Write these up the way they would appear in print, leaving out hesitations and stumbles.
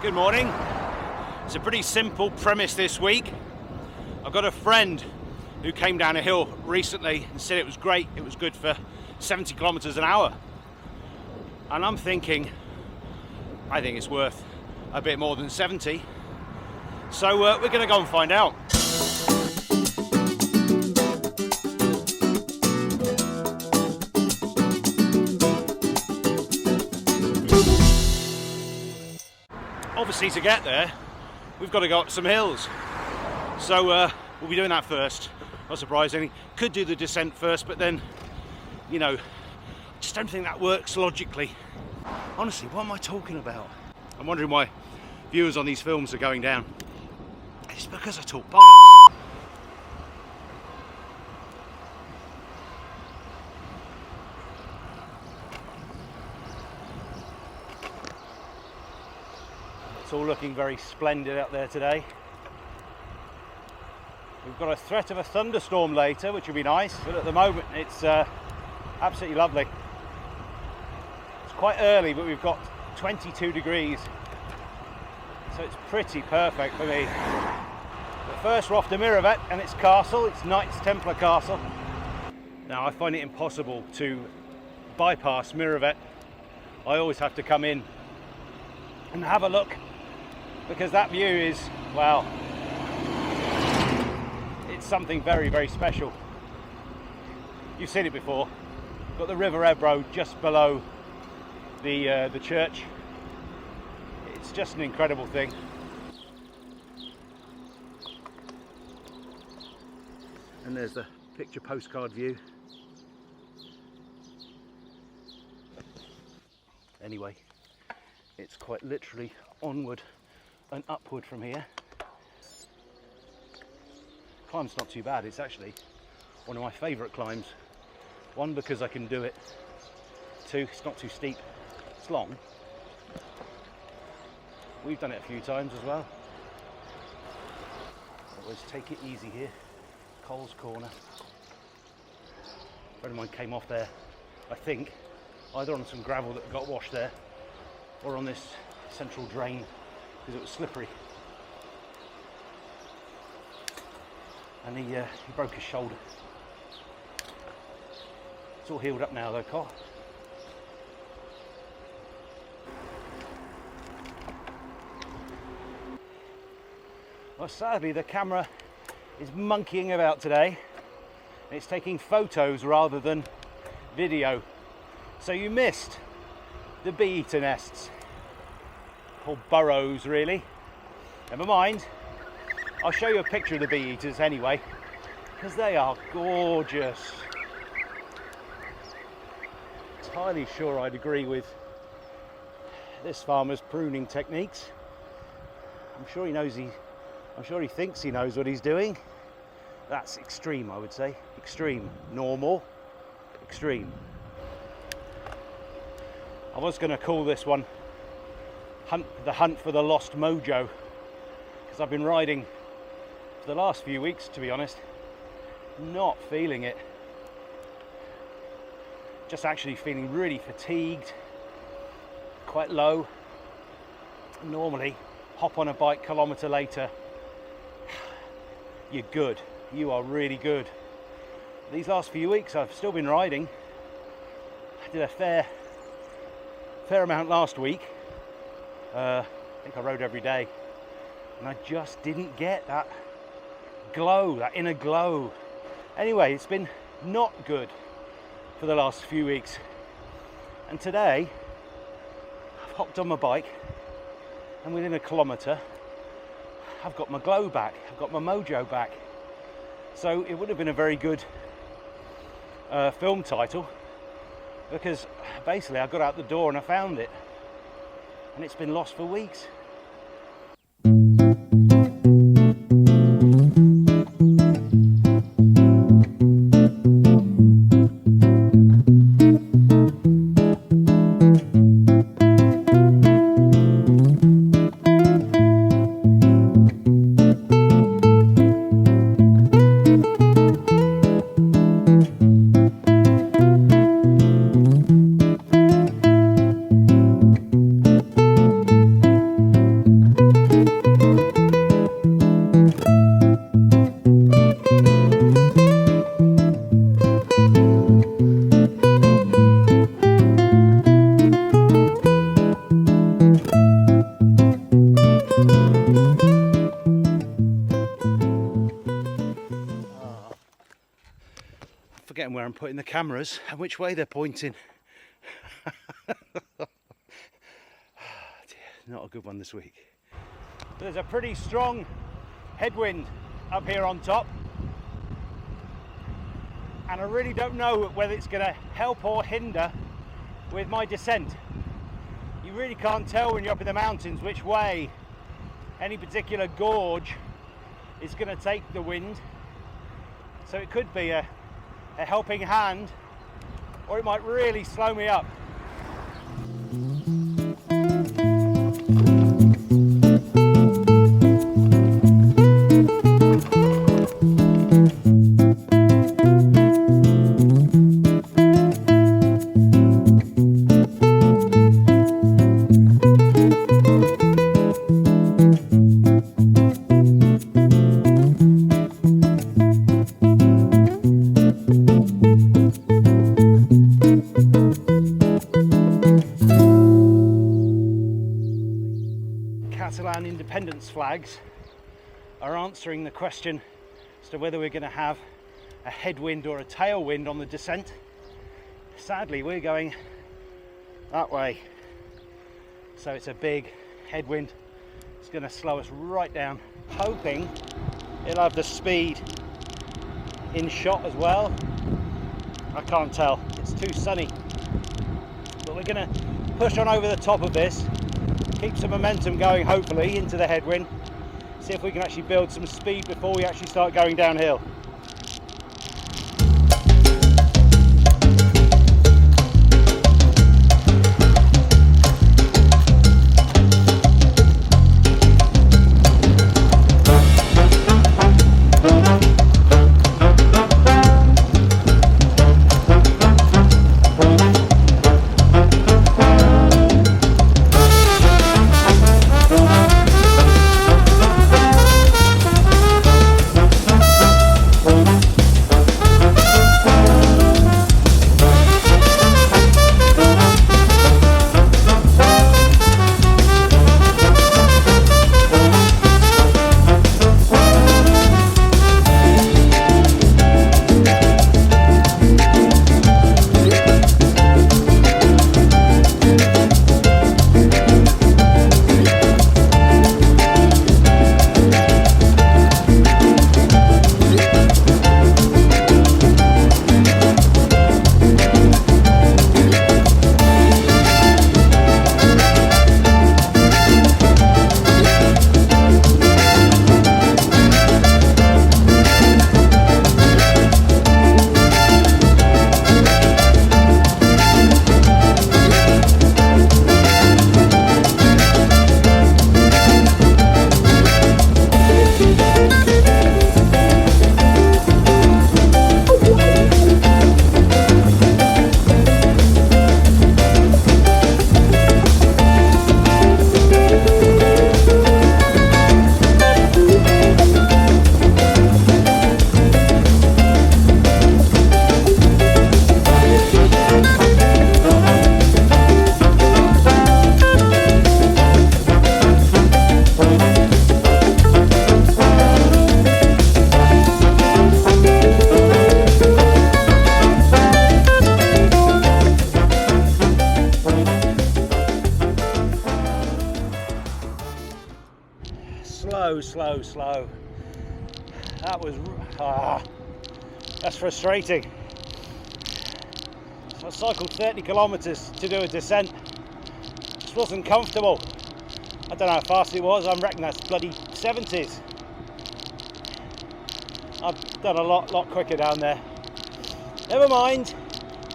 Good morning. It's a pretty simple premise this week. I've got a friend who came down a hill recently and said it was great, it was good for 70 kilometers an hour. And I'm thinking, I think it's worth a bit more than 70. So we're going to go and find out. Obviously, to get there, we've got to go up some hills. So we'll be doing that first, not surprisingly. Could do the descent first, but then, you know, I just don't think that works logically. Honestly, what am I talking about? I'm wondering why viewers on these films are going down. It's because I talk bollocks. It's all looking very splendid out there today. We've got a threat of a thunderstorm later, which will be nice, but at the moment it's absolutely lovely. It's quite early, but we've got 22 degrees, so it's pretty perfect for me. But first we're off to Miravet and its castle, its Knights Templar castle. Now I find it impossible to bypass Miravet. I always have to come in and have a look, because that view is, well, it's something very, very special. You've seen it before. Got the River Ebro just below the church. It's just an incredible thing. And there's the picture postcard view. Anyway, it's quite literally onward and upward from here. Climb's not too bad. It's actually one of my favourite climbs. One, because I can do it. Two, it's not too steep. It's long. We've done it a few times as well. Always take it easy here. Cole's Corner. A friend of mine came off there, I think, either on some gravel that got washed there, or on this central drain, because it was slippery. And he broke his shoulder. It's all healed up now though, Cole. Well, sadly the camera is monkeying about today. It's taking photos rather than video. So you missed the bee-eater nests. Or burrows, really. Never mind. I'll show you a picture of the bee-eaters anyway, because they are gorgeous. Entirely sure I'd agree with this farmer's pruning techniques. I'm sure he thinks he knows what he's doing. That's extreme, I would say. Extreme. Normal. Extreme. I was going to call this one the hunt for the lost Mojo, because I've been riding for the last few weeks, to be honest, not feeling it. Just actually feeling really fatigued, quite low. Normally, hop on a bike, kilometre later, you're good. You are really good. These last few weeks I've still been riding. I did a fair amount last week. I think I rode every day, and I just didn't get that glow, that inner glow. Anyway, it's been not good for the last few weeks, and today I've hopped on my bike, and within a kilometre I've got my glow back, I've got my mojo back. So it would have been a very good film title, because basically I got out the door and I found it, and it's been lost for weeks. forgetting where I'm putting the cameras and which way they're pointing. Not a good one this week. There's a pretty strong headwind up here on top, and I really don't know whether it's going to help or hinder with my descent. You really can't tell when you're up in the mountains which way any particular gorge is going to take the wind, so it could be a helping hand, or it might really slow me up. Independence flags are answering the question as to whether we're going to have a headwind or a tailwind on the descent. Sadly, we're going that way, so it's a big headwind. It's going to slow us right down. Hoping it'll have the speed in shot as well. I can't tell, it's too sunny, but we're going to push on over the top of this, keep some momentum going, hopefully into the headwind, see if we can actually build some speed before we actually start going downhill. Slow. That was that's frustrating. So I cycled 30 kilometers to do a descent. This wasn't comfortable. I don't know how fast it was. I reckon that's bloody 70s. I've done a lot quicker down there. Never mind.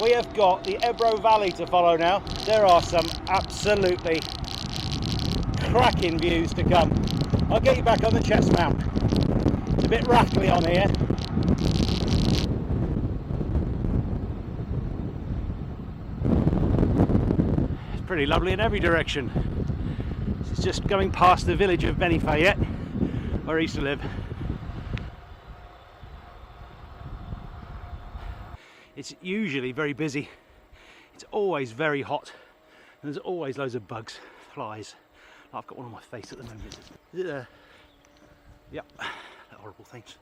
We have got the Ebro Valley to follow now. There are some absolutely cracking views to come. I'll get you back on the chest mount. It's a bit rattly on here. It's pretty lovely in every direction. It's just going past the village of Benifayet, where I used to live. It's usually very busy. It's always very hot. And there's always loads of bugs, flies. I've got one on my face at the moment. Yep, horrible things.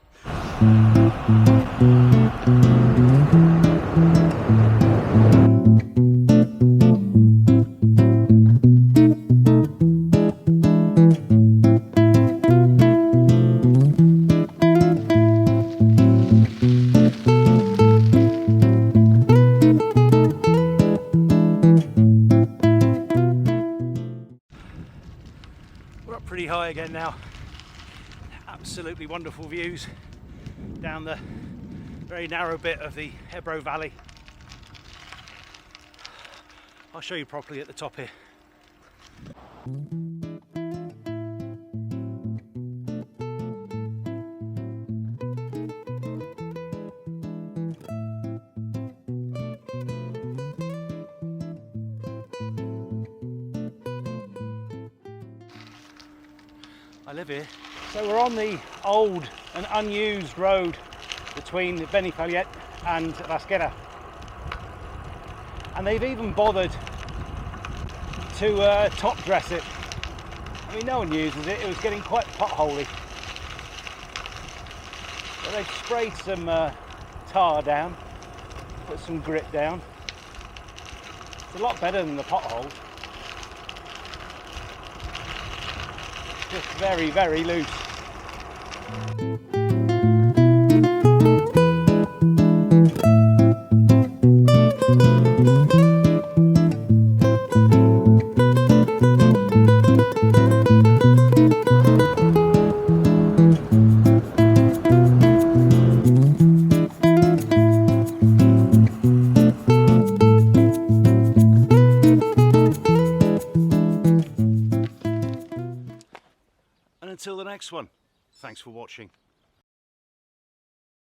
We're up pretty high again now. Absolutely wonderful views down the very narrow bit of the Ebro Valley. I'll show you properly at the top here. I live here. So we're on the old and unused road between Benifallet and Rasquera. And they've even bothered to top dress it. I mean, no one uses it, it was getting quite potholy. But they've sprayed some tar down, put some grit down. It's a lot better than the potholes. Just very, very loose. And until the next one, thanks for watching.